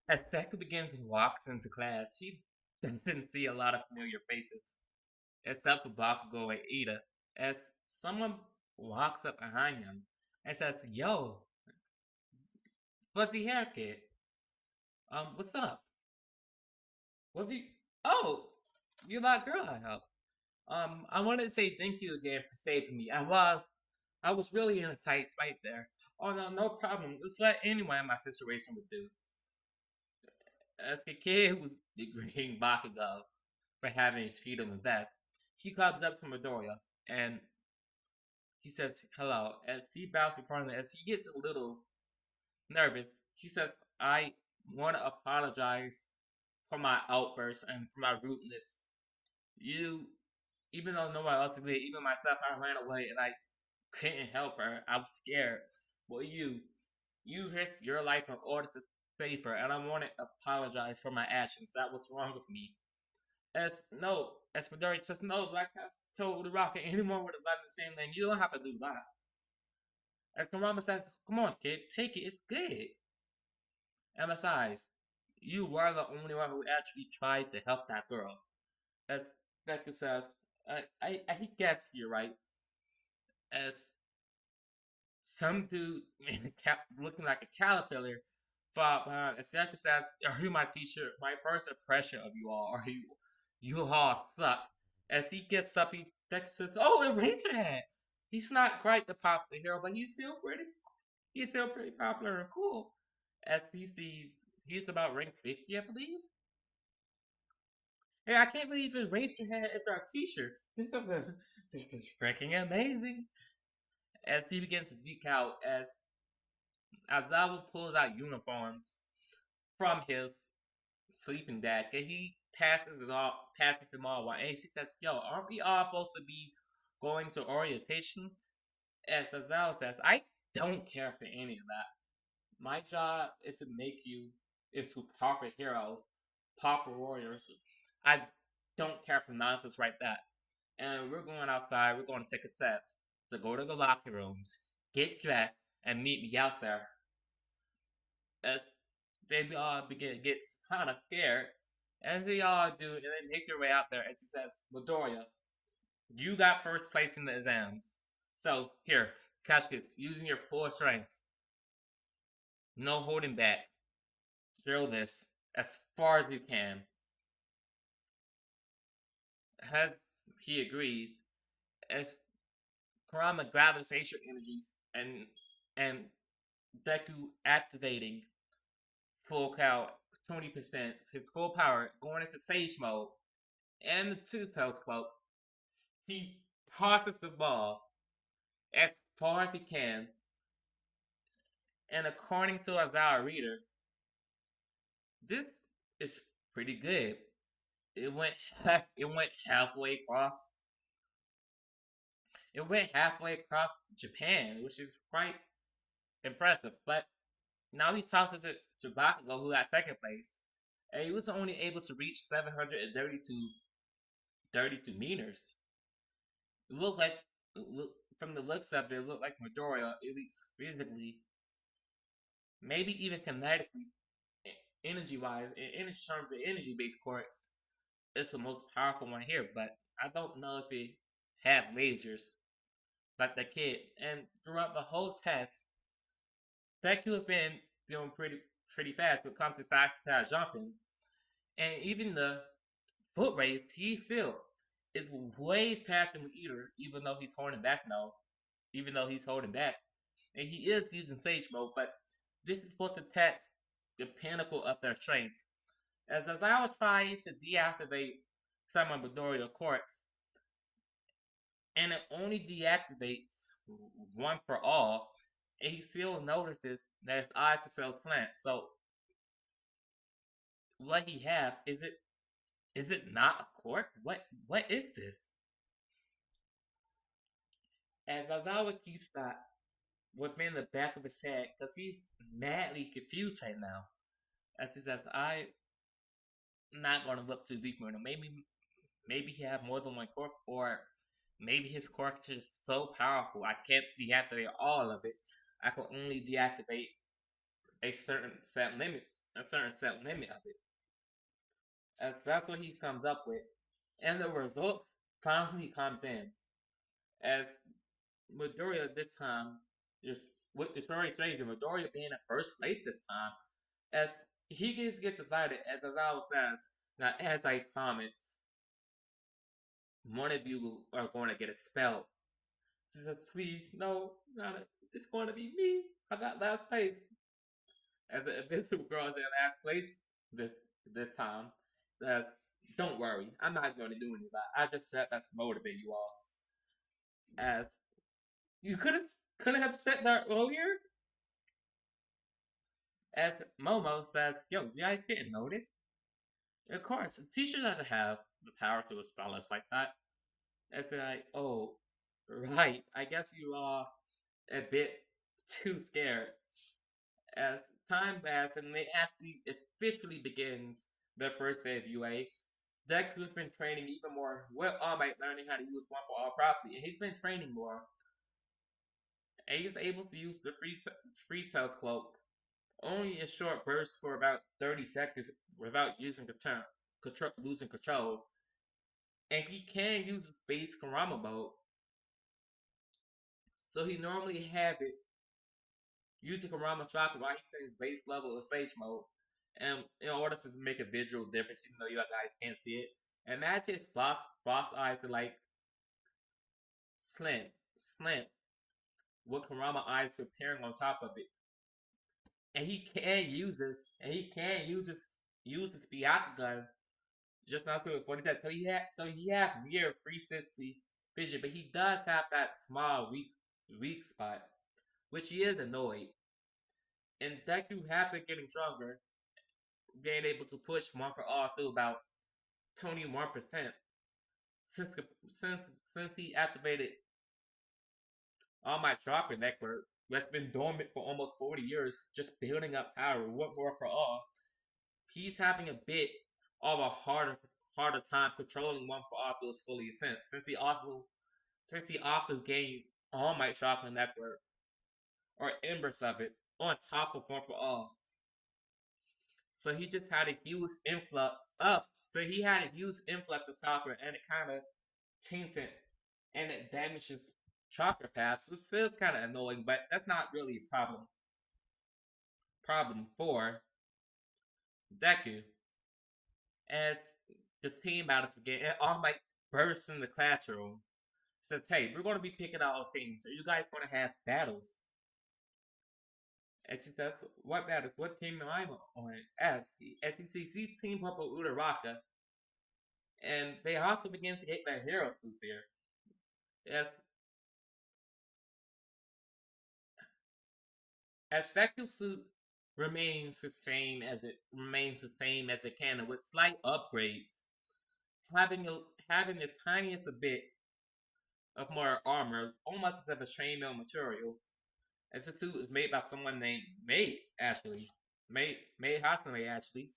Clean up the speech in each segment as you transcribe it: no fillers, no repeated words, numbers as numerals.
As Deku begins and walks into class, she doesn't see a lot of familiar faces, except for Bakugo and Ida, as someone walks up behind him and says, Yo, fuzzy hair kid, what's up? What do you... Oh, you're that girl I helped. I wanted to say thank you again for saving me. I was really in a tight fight there. Oh no, no problem. It's what anyone in my situation would do. As a kid who was degrading Bakugo for having his feet on the vest, he comes up to Midoriya and he says hello. As he bows in front of him, as he gets a little nervous, he says, I want to apologize for my outburst and for my rudeness. You, even though no one else did, even myself, I ran away and I couldn't help her. I was scared. Well, you risked your life in order to save her, and I want to apologize for my actions. That was wrong with me. As Midori says, no, like I told the Rocket, anyone would have done the same thing. You don't have to do that. As Kurama says, come on, kid, take it. It's good. And besides, you were the only one who actually tried to help that girl. As Deku says, he gets you right. As some dude looking like a caterpillar fought behind, as Deku says, are you my teacher? My first impression of you all, are you all suck. As he gets up, Deku says, oh, and Ranger Hat. He's not quite the popular hero, but he's still pretty popular and cool. As he's about rank 50, I believe. Hey, I can't believe it raised your hand as our teacher. This is freaking amazing. As he begins to geek out, as Azawa pulls out uniforms from his sleeping bag, and he passes them all while Ace says, "Yo, aren't we all supposed to be going to orientation?" As Azawa says, "I don't care for any of that. My job is to make you into proper heroes, proper warriors. I don't care for nonsense like that. And we're going outside. We're going to take a test. So go to the locker rooms, get dressed, and meet me out there." As they all begin to get kind of scared, as they all do, and then make their way out there. As he says, Midoriya, you got first place in the exams. So here, catch this. Using your full strength, no holding back. Drill this as far as you can. As he agrees, as Kurama gathers facial energies and Deku activating full count 20%, his full power, going into Sage mode, and the two-tails cloak, he tosses the ball as far as he can, and according to Azawa Reader, this is pretty good. It went halfway across. It went halfway across Japan, which is quite impressive. But now he tosses it to Bakugo, who got second place, and he was only able to reach 732 meters. It looked like, from the looks of it, it looked like Midoriya, at least physically, maybe even kinetically, energy wise, in terms of energy based quirks, it's the most powerful one here. But I don't know if it had lasers like the kid. And throughout the whole test, Deku have been doing pretty fast when it comes to side jumping, and even the foot race, he still is way faster than Eater, even though he's holding back now. Even though he's holding back, and he is using Sage mode, but this is supposed to test the pinnacle of their strength. As Azawa tries to deactivate some of Midoriya quirks, and it only deactivates one for all, and he still notices that his eyes are still slant. So what he have, is it not a quirk? What is this? As Azawa keeps that within the back of his head, because he's madly confused right now. As he says, I'm not going to look too deep into it. Maybe he have more than one quirk, or maybe his quirk is just so powerful I can't deactivate all of it. I can only deactivate a certain set limit of it. As that's what he comes up with, and the result finally comes in as Midoriya this time, just with the story changing, Midoriya being in first place this time, as he gets excited, as Azawa says, that as I promised, one of you are going to get expelled. She says, please, no, not it's going to be me. I got last place. As the Invincible Girl is in last place this this time, says, don't worry, I'm not going to do any of that. I just said that to motivate you all. As you couldn't have said that earlier. As Momo says, yo, you guys getting noticed? Of course, a teacher doesn't have the power to expel us like that. As they're like, oh, right, I guess you are a bit too scared. As time passes and they actually officially begins their first day of UA, Deku's been training even more with All Might, learning how to use One for All properly, and he's been training more. And he's able to use the free tail cloak only in short bursts for about 30 seconds without losing control. And he can use his base Kurama mode. So he normally have it using Kurama Chakra while he's in his base level of Sage mode. And in order to make a visual difference, even though you guys can't see it, imagine his frost eyes are like slant, with Kurama eyes appearing on top of it. And he can use use his Byakugan just not through 47. So he had near 360 vision, but he does have that small weak spot, which he is annoyed. And Deku after getting stronger, being able to push one for all to about 21% since since since he activated all my chakra network that's been dormant for almost 40 years, just building up power, one more for all. He's having a bit of a harder time controlling one for all to its fully extent, since he also gained All Might Chakra Network or embers of it on top of one for all. So he just had a huge influx of chakra, and it kind of tainted and it damages chakra paths, which is kind of annoying, but that's not really a problem for Deku. As the team battles begin, and All Might bursts in the classroom, says, "Hey, we're going to be picking out our teams. Are you guys going to have battles?" And she says, "What battles? What team am I on?" As he sees, he's teamed up with Uraraka, and they also begin to get their hero suits here. As Deku's suit remains the same as it can, with slight upgrades, having the tiniest bit of more armor, almost as if a chainmail material. As the suit is made by someone named May, actually. May Hatsune, actually.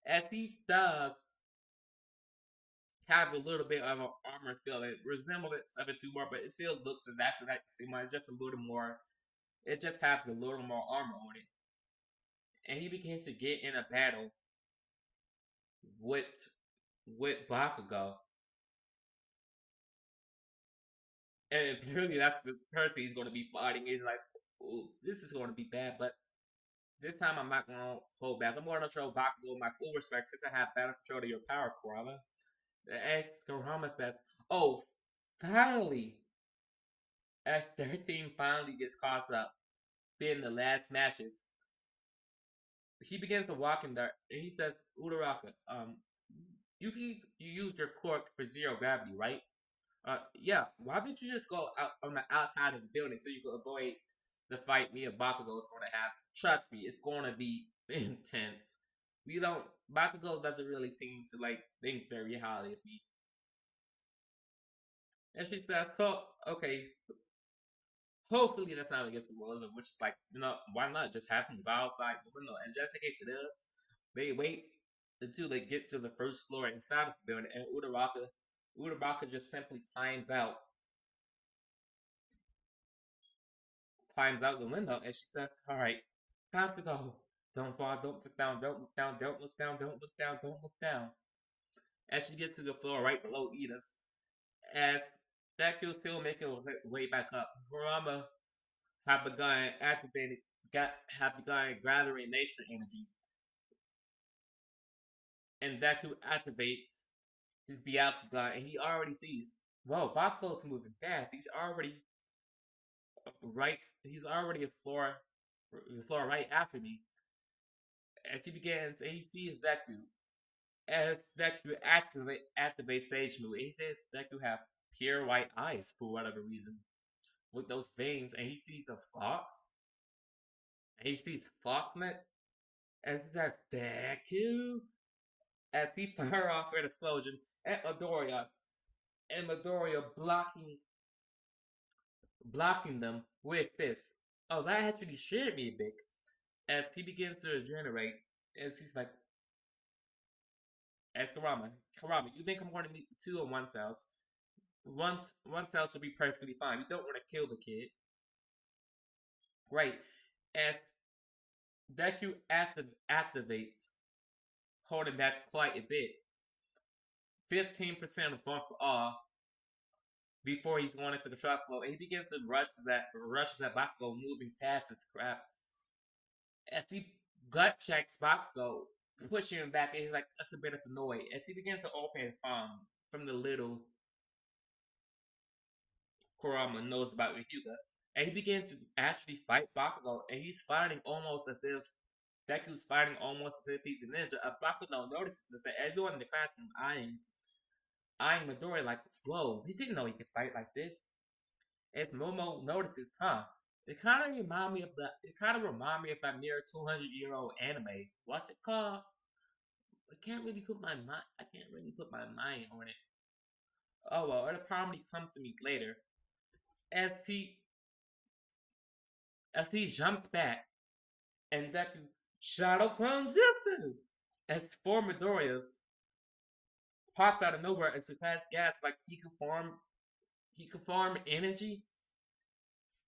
As he does have a little bit of an armor feeling, resemblance of it too more, but it still looks exactly like the same one. It's just a little more, it just has a little more armor on it. And he begins to get in a battle with Bakugo. And apparently that's the person he's going to be fighting. He's like, oh, this is going to be bad, but this time I'm not going to hold back. I'm going to show Bakugo my full respect since I have better control of your power, Kurama. And Kurama says, oh, finally! As their team finally gets caught up, being the last matches, he begins to walk in there, and he says, Uraraka, you used your quirk for zero gravity, right? Yeah. Why didn't you just go out on the outside of the building so you could avoid the fight me and Bakugo is going to have? Trust me, it's going to be intense. We don't. Bakugo doesn't really seem to like think very highly of me. And she says, "So okay, hopefully that's not against the rules." Which is like, why not just have him go outside the window? And just in case it is, they wait until they get to the first floor inside of the building, and Uraraka just simply climbs out the window, and she says, "All right, Time to go. Don't fall, don't look down, don't look down, don't look down, don't look down, don't look down. As she gets to the floor right below Ida's. As Deku still making her way back up, Kurama have begun activating, have begun gathering nature energy, and Deku activates his Byakugan, and he already sees, whoa, Bakugo's moving fast. He's already the floor right after me. As he begins, and he sees Deku. As Deku activates Sage Move, and he says Deku have pure white eyes for whatever reason, with those veins, and he sees the fox, and he sees fox nuts, and he says Deku, as he fire off an explosion at Midoriya, and Midoriya blocking them with this. Oh, that actually scared me a bit. As he begins to regenerate, as he's like, as Kurama, you think I'm going to need two on one tails? One tail should be perfectly fine. You don't want to kill the kid. Great. As Deku activates, holding back quite a bit. 15% of one for all before he's going into the shot flow, and he begins to rushes at Bakugo, moving past his crap. As he gut checks Bakugo, pushing him back, and he's like, that's a bit of a noise. As he begins to open his palm from the little Kurama knows about Ryuga, and he begins to actually fight Bakugo, and he's fighting almost as if Deku's fighting almost as if he's a ninja. Bakugo notices this, and everyone in the classroom eyeing Midori like, whoa, he didn't know he could fight like this. As Momo notices, it kind of remind me of that near 200-year-old anime. What's it called? I can't really put my mind on it. Oh well, it'll probably come to me later. As he jumps back, and Deku Shadow Clone Jutsu as four Midoriyas pops out of nowhere and surpasses gas like he can form energy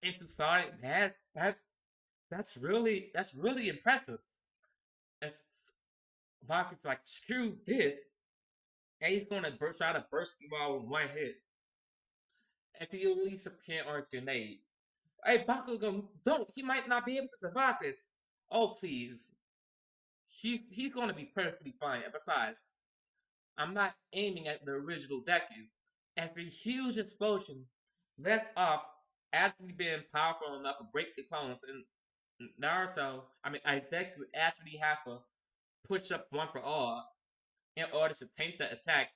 into solid mass. That's really impressive. As Baku's like, screw this, and he's gonna try to burst them all with one hit. If he releases a can or his grenade. Hey, Bakugo, don't! He might not be able to survive this. Oh please, he's gonna be perfectly fine. And besides, I'm not aiming at the original Deku. As the huge explosion lets off, actually being powerful enough to break the clones, and Deku actually have to push up one for all in order to tank the attack.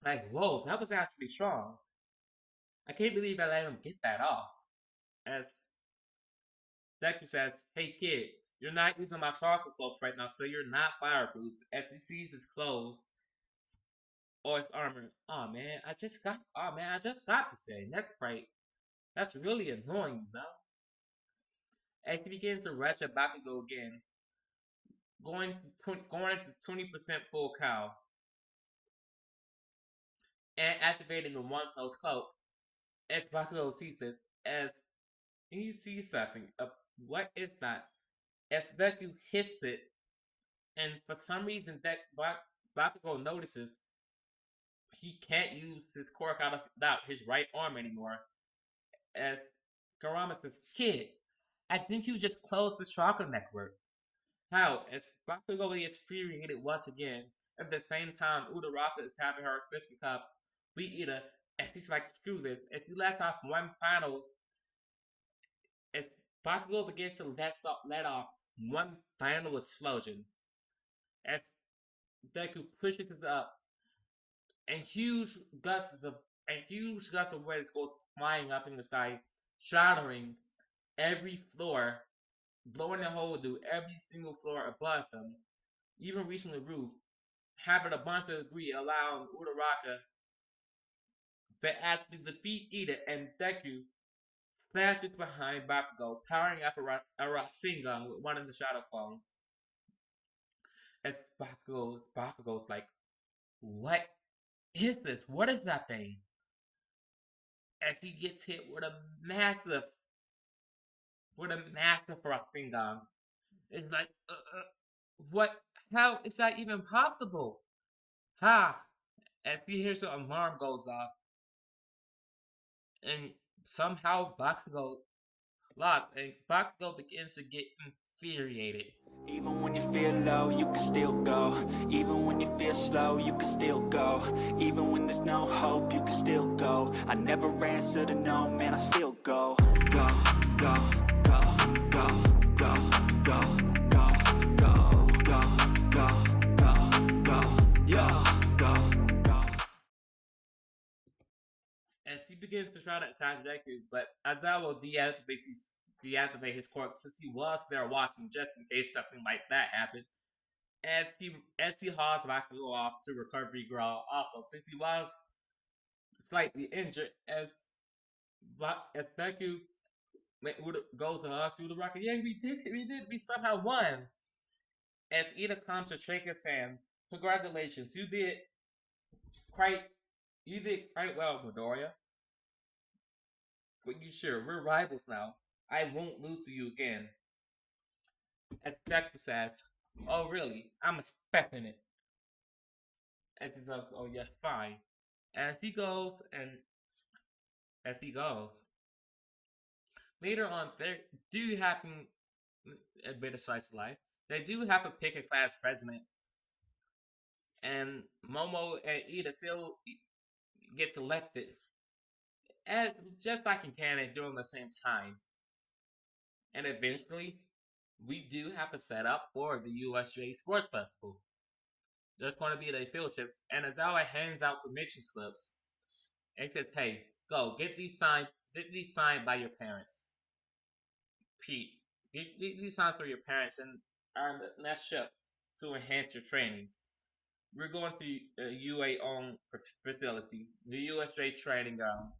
Like, whoa, that was actually strong. I can't believe I let him get that off. As Deku says, hey kid, you're not using my chakra cloak right now, so you're not fireproof. As he sees his clothes or his armor, oh man, I just got the same. That's great. That's really annoying, though. As he begins to ratchet Bakugo again, going to 20% full cow, and activating the one toes cloak. As Bakugo sees this, as he sees something, what is that? As Deku hits it, and for some reason Bakugo notices he can't use his quirk out his right arm anymore. As Kurama says, kid, I think you just closed the chakra network. How? As Bakugo gets infuriated once again, at the same time Uraraka is having her fisticuffs beat Ida, as he's like, screw this, as he lets off one final, as Bakugo begins to let off one final explosion, as Deku pushes it up, and huge gusts of waves goes flying up in the sky, shattering every floor, blowing a hole through every single floor above them, even reaching the roof, having a bunch of debris, allowing Uraraka to actually defeat Ida, and Deku flashes behind Bakugo, powering up a Rasengan with one of the Shadow Clones. As Bakugo's like, what is this? What is that thing? As he gets hit with a massive for the master Rasengan. It's like, what? How is that even possible? Ha! As he hears the alarm goes off, and somehow Bakugo lost, and Bakugo begins to get infuriated. Even when you feel low, you can still go. Even when you feel slow, you can still go. Even when there's no hope, you can still go. I never answer to no, man, I still go. Go, go, go, go, go, go, go, go, go, go, go, go, yo, go, go. As he begins to try to attack Deku, but Aizawa deactivate his quirk since he was there watching just in case something like that happened. As he hauls Bakugo off to recovery ground also since he was slightly injured as Deku goes to hug through the rocket. Yeah, we somehow won. As Ida comes to shake his hand, congratulations, quite you did quite well, Midoriya. But you sure we're rivals now. I won't lose to you again. As Deku says, oh really? I'm expecting it. As he says, oh yeah, fine. As he goes and as he goes. Later on, there do happen a bit of slice of life. They do have a pick a class president, and Momo and Ida still gets elected as just like in Canada during the same time. And eventually, we do have a setup for the USJ Sports Festival. There's going to be the field trips, and Azawa hands out permission slips and says, "Hey, go get these signed. Get these signed by your parents. Pete, get these signs for your parents and on the next ship to enhance your training. We're going to UA owned facility, the USJ Training Grounds.